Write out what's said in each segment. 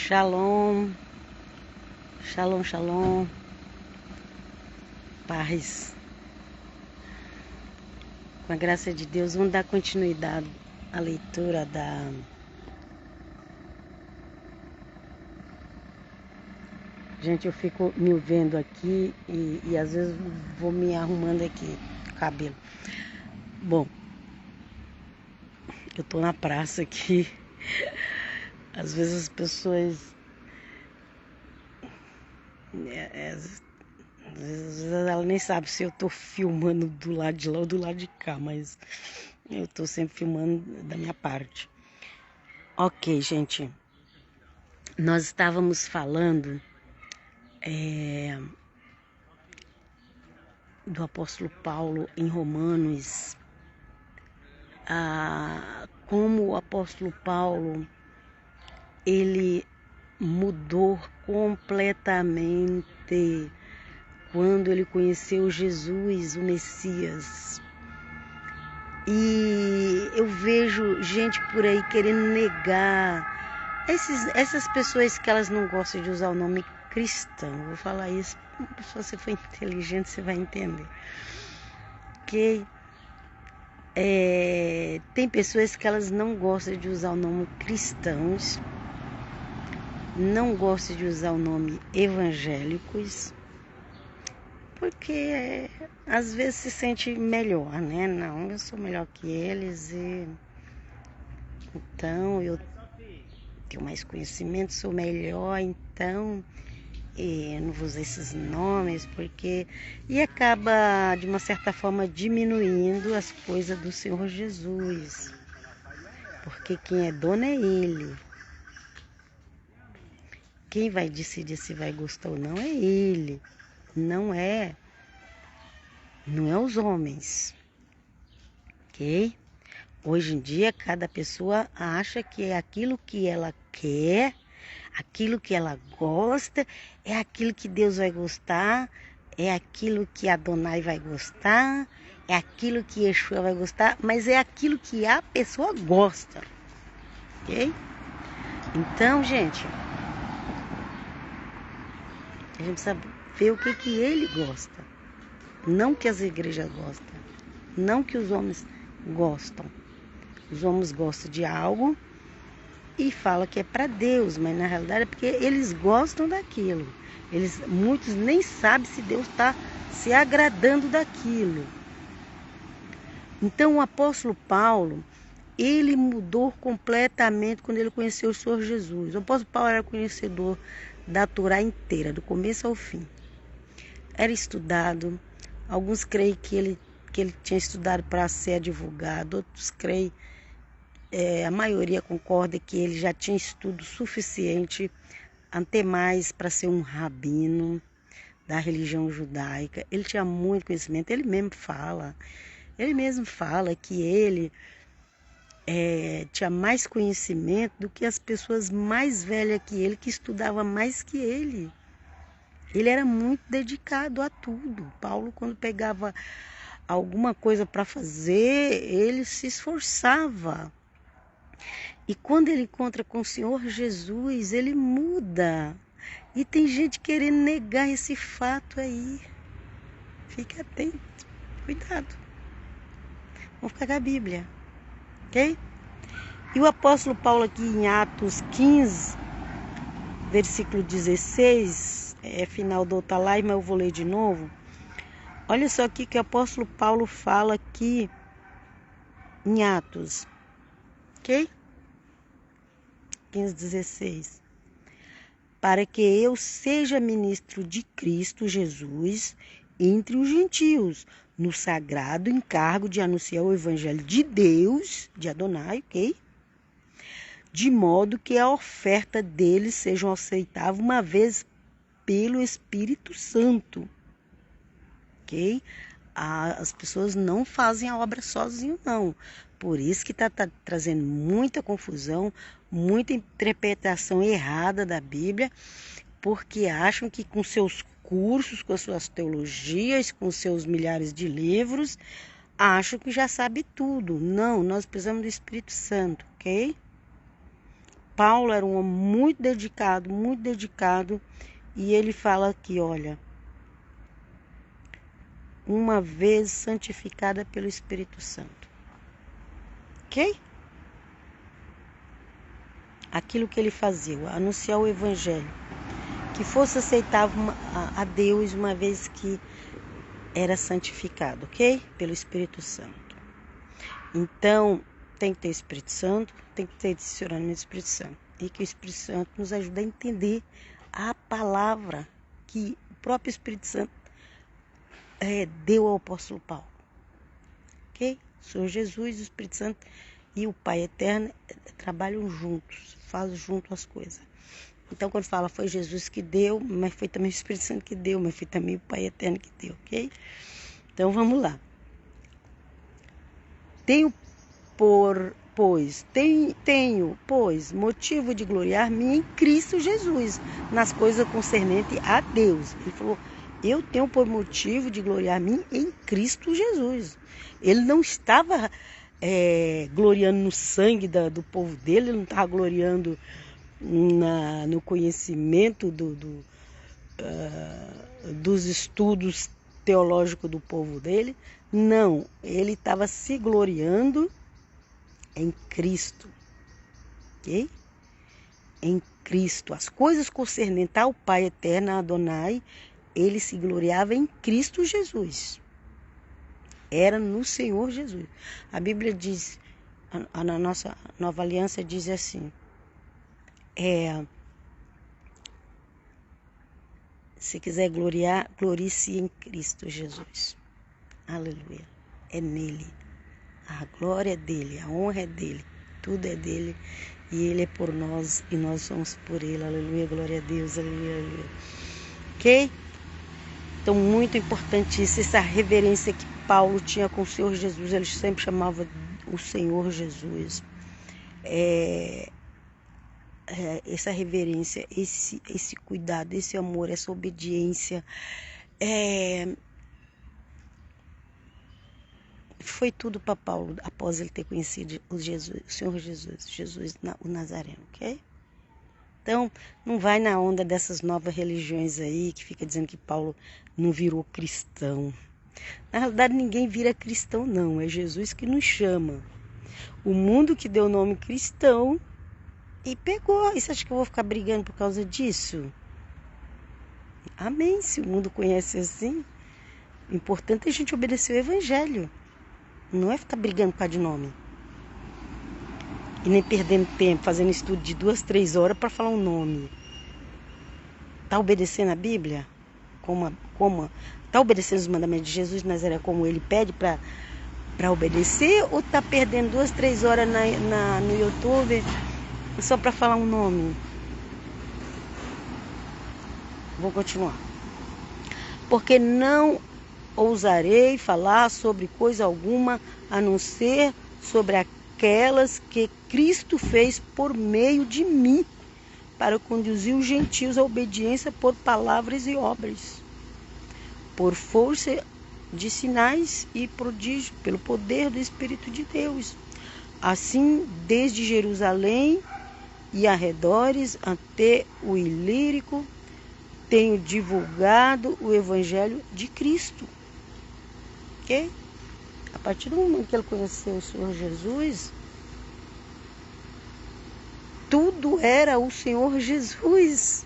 Shalom, shalom, shalom, paz. Com a graça de Deus, vamos dar continuidade à leitura da Gente, eu fico me vendo aqui e às vezes vou me arrumando aqui, cabelo. Bom, eu tô na praça aqui. Às vezes as pessoas às vezes ela nem sabe se eu tô filmando do lado de lá ou do lado de cá, mas eu tô sempre filmando da minha parte. Ok, gente. Nós estávamos falando do apóstolo Paulo em Romanos, como o apóstolo Paulo ele mudou completamente quando ele conheceu Jesus, o Messias. E eu vejo gente por aí querendo negar essas pessoas que elas não gostam de usar o nome cristão. Eu vou falar isso, se você for inteligente você vai entender. Ok? Tem pessoas que elas não gostam de usar o nome cristãos, não gostam de usar o nome evangélicos, porque às vezes se sente melhor, né? Não, eu sou melhor que eles e então eu tenho mais conhecimento, sou melhor, então eu não vou usar esses nomes, porque e acaba de uma certa forma diminuindo as coisas do Senhor Jesus, porque quem é dono é Ele. Quem vai decidir se vai gostar ou não é Ele, não é os homens, ok? Hoje em dia, cada pessoa acha que é aquilo que ela quer, aquilo que ela gosta, é aquilo que Deus vai gostar, é aquilo que Adonai vai gostar, é aquilo que Yeshua vai gostar, mas é aquilo que a pessoa gosta, ok? Então, gente, a gente precisa ver o que ele gosta, não que as igrejas gostam, não que os homens gostam. Os homens gostam de algo e falam que é para Deus, mas na realidade é porque eles gostam daquilo. Muitos nem sabem se Deus está se agradando daquilo. Então o apóstolo Paulo, ele mudou completamente quando ele conheceu o Senhor Jesus. O apóstolo Paulo era conhecedor da Torá inteira, do começo ao fim. Era estudado. Alguns creem que ele tinha estudado para ser advogado, outros creem, a maioria concorda que ele já tinha estudo suficiente até mais para ser um rabino da religião judaica. Ele tinha muito conhecimento, ele mesmo fala que ele tinha mais conhecimento do que as pessoas mais velhas que ele, que estudavam mais que ele. Ele era muito dedicado a tudo. Paulo, quando pegava alguma coisa para fazer, ele se esforçava. E quando ele encontra com o Senhor Jesus, ele muda. E tem gente querendo negar esse fato aí. Fique atento, cuidado. Vamos ficar com a Bíblia, ok? E o apóstolo Paulo aqui em Atos 15, versículo 16, final do outra live, mas eu vou ler de novo. Olha só aqui que o apóstolo Paulo fala aqui em Atos, ok? 15:16. Para que eu seja ministro de Cristo Jesus entre os gentios, no sagrado encargo de anunciar o evangelho de Deus, de Adonai, ok? De modo que a oferta deles seja aceitável uma vez pelo Espírito Santo, ok? As pessoas não fazem a obra sozinho, não. Por isso que está trazendo muita confusão, muita interpretação errada da Bíblia, porque acham que com seus cursos, com as suas teologias, com seus milhares de livros, acham que já sabe tudo. Não, nós precisamos do Espírito Santo, ok? Paulo era um homem muito dedicado, e ele fala aqui, olha, uma vez santificada pelo Espírito Santo. Ok? Aquilo que ele fazia, anunciar o Evangelho, que fosse aceitável a Deus, uma vez que era santificado, ok? Pelo Espírito Santo. Então, tem que ter o Espírito Santo, tem que ter direcionamento do Espírito Santo. E que o Espírito Santo nos ajude a entender a palavra que o próprio Espírito Santo deu ao apóstolo Paulo. Ok? O Senhor Jesus, o Espírito Santo e o Pai Eterno trabalham juntos, fazem junto as coisas. Então, quando fala foi Jesus que deu, mas foi também o Espírito Santo que deu, mas foi também o Pai Eterno que deu, ok? Então, vamos lá. Tenho, pois, motivo de gloriar-me em Cristo Jesus, nas coisas concernentes a Deus. Ele falou, eu tenho por motivo de gloriar-me em Cristo Jesus. Ele não estava gloriando no sangue do povo dele, ele não estava gloriando no conhecimento dos estudos teológicos do povo dele. Não, ele estava se gloriando em Cristo, ok? Em Cristo, as coisas concernentes ao Pai Eterno, a Adonai, ele se gloriava em Cristo Jesus. Era no Senhor Jesus. A Bíblia diz, na nossa nova aliança diz assim, se quiser gloriar, glorie-se em Cristo Jesus. Aleluia. É nele. A glória é dele, a honra é dele, tudo é dele. E ele é por nós e nós somos por ele. Aleluia, glória a Deus, aleluia, aleluia. Ok? Então, muito importante isso, essa reverência que Paulo tinha com o Senhor Jesus. Ele sempre chamava o Senhor Jesus. Essa reverência, esse cuidado, esse amor, essa obediência, foi tudo para Paulo após ele ter conhecido o Senhor Jesus, o Nazareno, ok? Então, não vai na onda dessas novas religiões aí que fica dizendo que Paulo não virou cristão. Na realidade, ninguém vira cristão, não. É Jesus que nos chama. O mundo que deu o nome cristão e pegou. E você acha que eu vou ficar brigando por causa disso? Amém. Se o mundo conhece assim, o importante é a gente obedecer o Evangelho. Não é ficar brigando por causa de nome. E nem perdendo tempo fazendo estudo de 2, 3 horas para falar um nome. Está obedecendo a Bíblia? Está obedecendo os mandamentos de Jesus de Nazaré como ele pede para obedecer? Ou está perdendo 2, 3 horas no YouTube só para falar um nome? Vou continuar. Porque não ousarei falar sobre coisa alguma a não ser sobre aquelas que Cristo fez por meio de mim, para conduzir os gentios à obediência por palavras e obras, por força de sinais e prodígio, pelo poder do Espírito de Deus. Assim, desde Jerusalém e arredores até o Ilírico, tenho divulgado o Evangelho de Cristo. Ok? A partir do momento que ele conheceu o Senhor Jesus, tudo era o Senhor Jesus.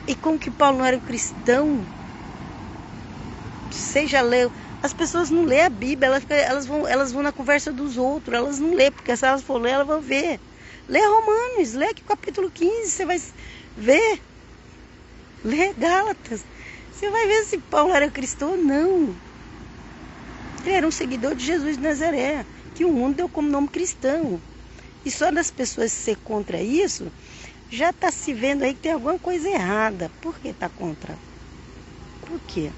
E como que Paulo não era um cristão? Você já leu? As pessoas não lêem a Bíblia, elas vão na conversa dos outros, elas não lêem, porque se elas for ler, elas vão ver. Lê Romanos, lê aqui o capítulo 15, você vai ver. Lê Gálatas, você vai ver se Paulo era cristão ou não. Ele era um seguidor de Jesus de Nazaré, que o mundo deu como nome cristão. E só das pessoas ser contra isso, já está se vendo aí que tem alguma coisa errada. Por que está contra? Por quê?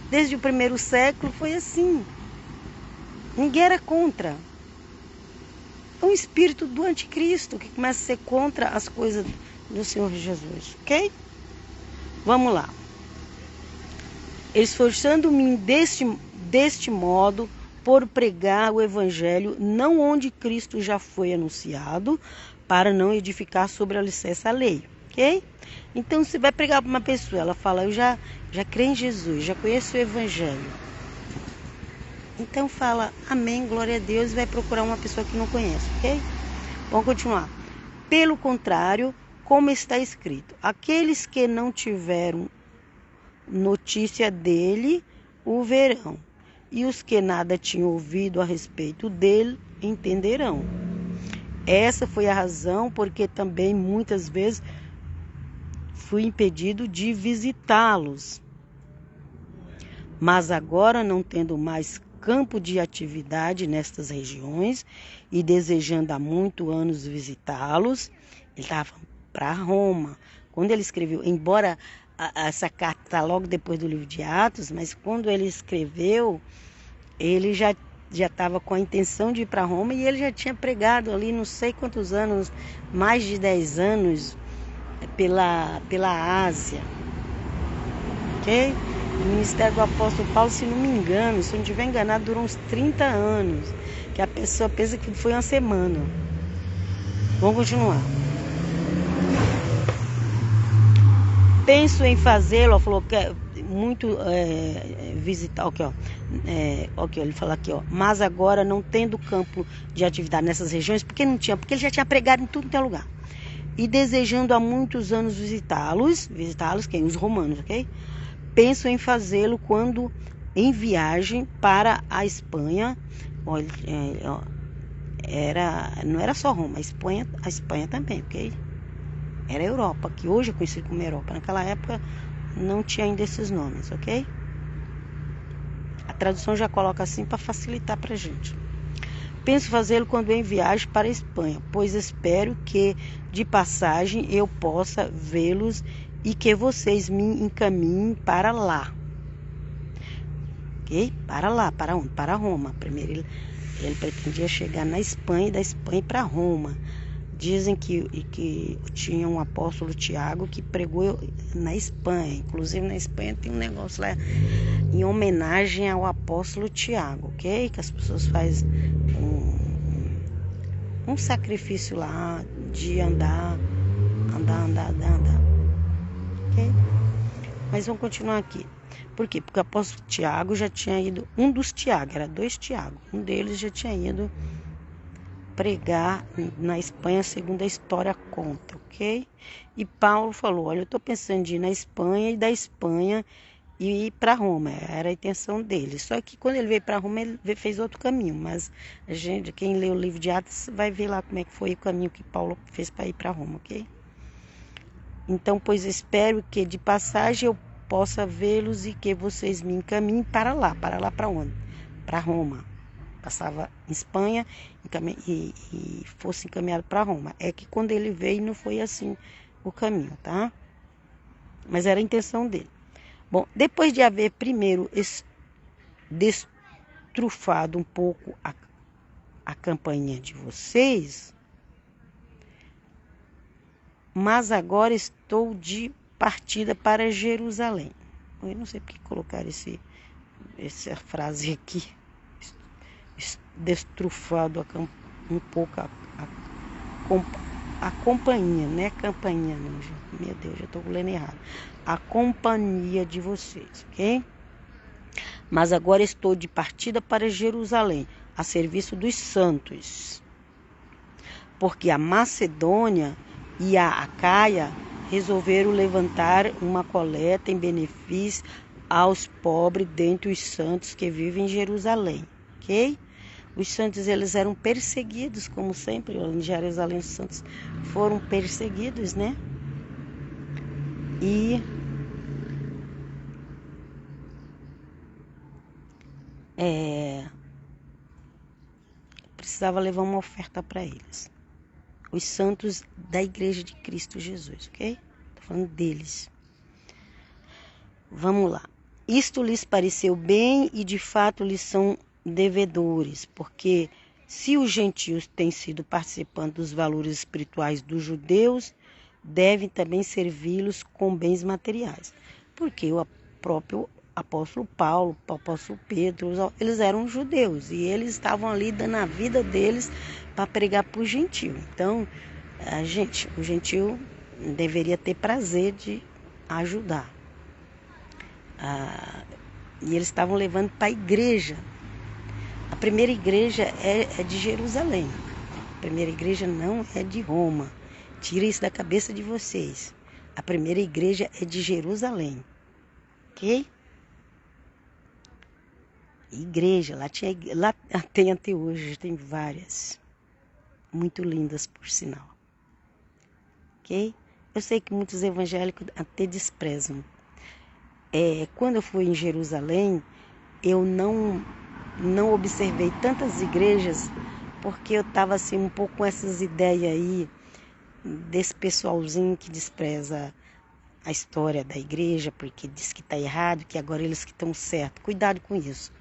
Desde o primeiro século foi assim. Ninguém era contra. É um espírito do anticristo que começa a ser contra as coisas do Senhor Jesus, ok? Vamos lá. Esforçando-me deste modo, por pregar o evangelho não onde Cristo já foi anunciado, para não edificar sobre a alicerce alheio, ok? Então, você vai pregar para uma pessoa, ela fala, eu já creio em Jesus, já conheço o evangelho. Então fala, amém, glória a Deus, e vai procurar uma pessoa que não conhece, ok? Vamos continuar. Pelo contrário, como está escrito, aqueles que não tiveram notícia dele o verão, e os que nada tinham ouvido a respeito dele entenderão. Essa foi a razão porque também muitas vezes fui impedido de visitá-los. Mas agora, não tendo mais campo de atividade nestas regiões e desejando há muitos anos visitá-los, ele estava para Roma. Quando ele escreveu, embora essa carta está logo depois do livro de Atos, mas quando ele escreveu, ele já estava com a intenção de ir para Roma e ele já tinha pregado ali não sei quantos anos, mais de 10 anos, pela Ásia. Ok? O ministério do apóstolo Paulo, se não me engano, se eu não estiver enganado, durou uns 30 anos. Que a pessoa pensa que foi uma semana. Vamos continuar. Penso em fazê-lo, falou que é muito visitar, ok, ele fala aqui, ó, mas agora não tendo campo de atividade nessas regiões, porque não tinha, porque ele já tinha pregado em tudo que é lugar. E desejando há muitos anos visitá-los, quem? Os romanos, ok? Penso em fazê-lo quando em viagem para a Espanha. Não era só Roma, a Espanha também, ok? Era a Europa, que hoje é conhecido como Europa. Naquela época não tinha ainda esses nomes, ok? A tradução já coloca assim para facilitar para a gente. Penso fazê-lo quando em viagem para a Espanha, pois espero que de passagem eu possa vê-los e que vocês me encaminhem para lá. Ok? Para lá, para onde? Para Roma. Primeiro ele pretendia chegar na Espanha e da Espanha para Roma. Dizem que tinha um apóstolo Tiago que pregou na Espanha. Inclusive na Espanha tem um negócio lá em homenagem ao apóstolo Tiago, ok? Que as pessoas fazem um sacrifício lá de andar. Ok? Mas vamos continuar aqui. Por quê? Porque o apóstolo Tiago já tinha ido, um dos Tiago, era 2 Tiago, um deles já tinha ido pregar na Espanha, segundo a história conta, ok? E Paulo falou, olha, eu estou pensando em ir na Espanha e da Espanha e ir para Roma, era a intenção dele. Só que quando ele veio para Roma, ele fez outro caminho, mas quem lê o livro de Atos vai ver lá como é que foi o caminho que Paulo fez para ir para Roma, ok? Então, pois espero que de passagem eu possa vê-los e que vocês me encaminhem para lá para onde? Para Roma. Passava em Espanha e fosse encaminhado para Roma. É que quando ele veio não foi assim o caminho, tá? Mas era a intenção dele. Bom, depois de haver primeiro destrufado um pouco a campanha de vocês, mas agora estou de partida para Jerusalém. Eu não sei porque colocar essa frase aqui. Destrufado um pouco a companhia, não é campainha não, gente. Meu Deus, já estou lendo errado. A companhia de vocês, ok? Mas agora estou de partida para Jerusalém, a serviço dos santos. Porque a Macedônia e a Acaia resolveram levantar uma coleta em benefício aos pobres dentre os santos que vivem em Jerusalém, ok? Os santos, eles eram perseguidos, como sempre, em Jerusalém os santos foram perseguidos, né? E precisava levar uma oferta para eles. Os santos da Igreja de Cristo Jesus, ok? Estou falando deles. Vamos lá. Isto lhes pareceu bem e de fato lhes são devedores, porque se os gentios têm sido participando dos valores espirituais dos judeus, devem também servi-los com bens materiais. Porque o próprio apóstolo Paulo, o apóstolo Pedro, eles eram judeus e eles estavam ali dando a vida deles para pregar para o gentio. Então, o gentio deveria ter prazer de ajudar. E eles estavam levando para a igreja. A primeira igreja é de Jerusalém. A primeira igreja não é de Roma. Tira isso da cabeça de vocês. A primeira igreja é de Jerusalém. Ok? Igreja, lá tem até hoje, tem várias. Muito lindas, por sinal. Ok? Eu sei que muitos evangélicos até desprezam. Quando eu fui em Jerusalém, eu não observei tantas igrejas, porque eu estava assim um pouco com essas ideias aí, desse pessoalzinho que despreza a história da igreja, porque diz que está errado, que agora eles que estão certos. Cuidado com isso.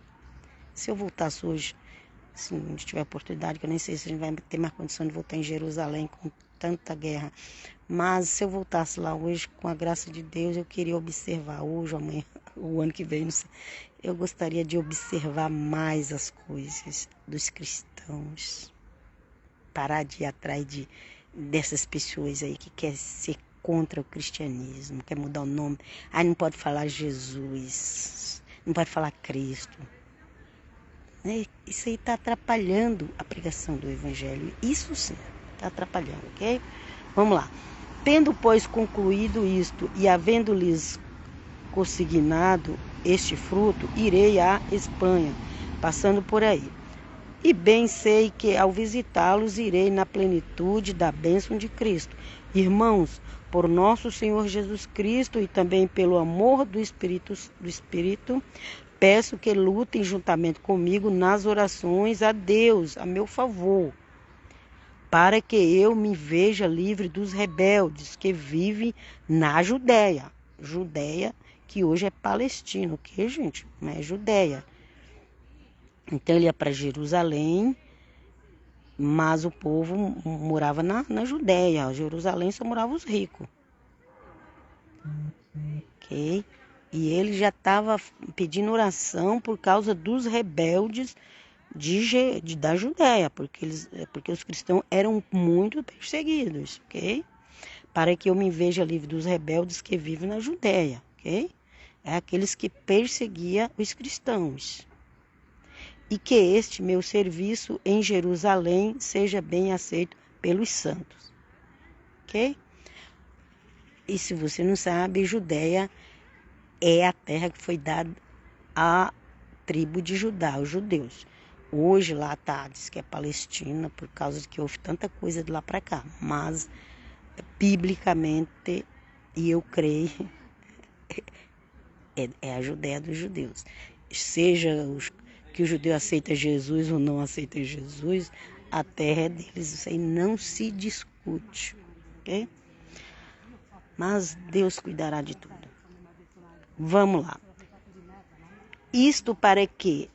Se eu voltasse hoje, se a gente tiver oportunidade, que eu nem sei se a gente vai ter mais condição de voltar em Jerusalém com tanta guerra, mas se eu voltasse lá hoje, com a graça de Deus, eu queria observar hoje, amanhã, o ano que vem, não sei, eu gostaria de observar mais as coisas dos cristãos, parar de ir atrás dessas pessoas aí que querem ser contra o cristianismo, quer mudar o nome. Não pode falar Jesus, não pode falar Cristo. Isso aí está atrapalhando a pregação do evangelho. Isso sim, está atrapalhando, ok? Vamos lá. Tendo, pois, concluído isto e havendo-lhes consignado este fruto, irei à Espanha, passando por aí. E bem sei que ao visitá-los irei na plenitude da bênção de Cristo. Irmãos, por nosso Senhor Jesus Cristo e também pelo amor do Espírito, peço que lutem juntamente comigo nas orações a Deus, a meu favor, para que eu me veja livre dos rebeldes que vivem na Judéia. Judéia, que hoje é Palestina, ok, gente? Não é Judéia. Então ele ia para Jerusalém, mas o povo morava na Judéia. Jerusalém só moravam os ricos. Ok? E ele já estava pedindo oração por causa dos rebeldes da Judéia, porque os cristãos eram muito perseguidos, ok? Para que eu me veja livre dos rebeldes que vivem na Judéia, ok? É aqueles que perseguiam os cristãos. E que este meu serviço em Jerusalém seja bem aceito pelos santos, ok? E se você não sabe, Judéia é a terra que foi dada à tribo de Judá, os judeus. Hoje lá diz que é Palestina, por causa de que houve tanta coisa de lá para cá. Mas, biblicamente, e eu creio, é a Judéia dos judeus. Seja que o judeu aceita Jesus ou não aceita Jesus, a terra é deles. Isso aí não se discute, ok? Mas Deus cuidará de tudo. Vamos lá. Isto para que,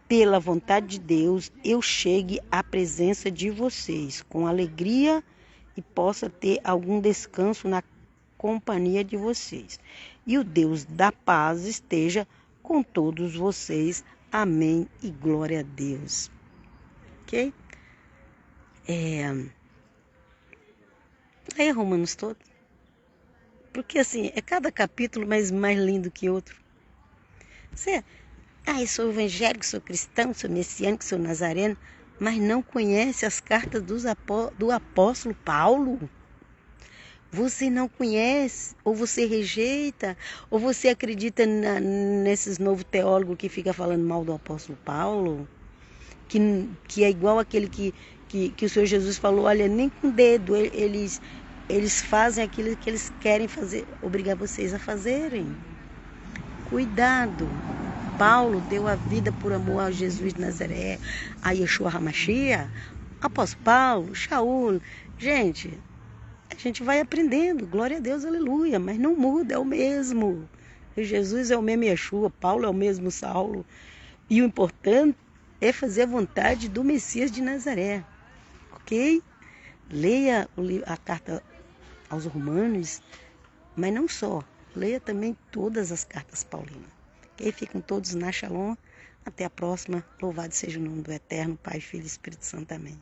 pela vontade de Deus, eu chegue à presença de vocês com alegria e possa ter algum descanso na companhia de vocês. E o Deus da paz esteja com todos vocês. Amém e glória a Deus. Ok? Aí Romanos todo. Porque assim, é cada capítulo mais lindo que outro. Eu sou evangélico, sou cristão, sou messiânico, sou nazareno, mas não conhece as cartas do apóstolo Paulo? Você não conhece, ou você rejeita, ou você acredita nesses novos teólogos que ficam falando mal do apóstolo Paulo? Que é igual aquele que o Senhor Jesus falou, olha, nem com o dedo, eles fazem aquilo que eles querem fazer, obrigar vocês a fazerem. Cuidado. Paulo deu a vida por amor a Jesus de Nazaré, a Yeshua HaMashiach, apóstolo Paulo, Shaul. Gente, a gente vai aprendendo, glória a Deus, aleluia, mas não muda, é o mesmo. Jesus é o mesmo Yeshua, Paulo é o mesmo Saulo. E o importante é fazer a vontade do Messias de Nazaré, ok? Leia a carta aos Romanos, mas não só, leia também todas as cartas paulinas. Ok? Ficam todos na Shalom. Até a próxima. Louvado seja o nome do Eterno, Pai, Filho e Espírito Santo. Amém.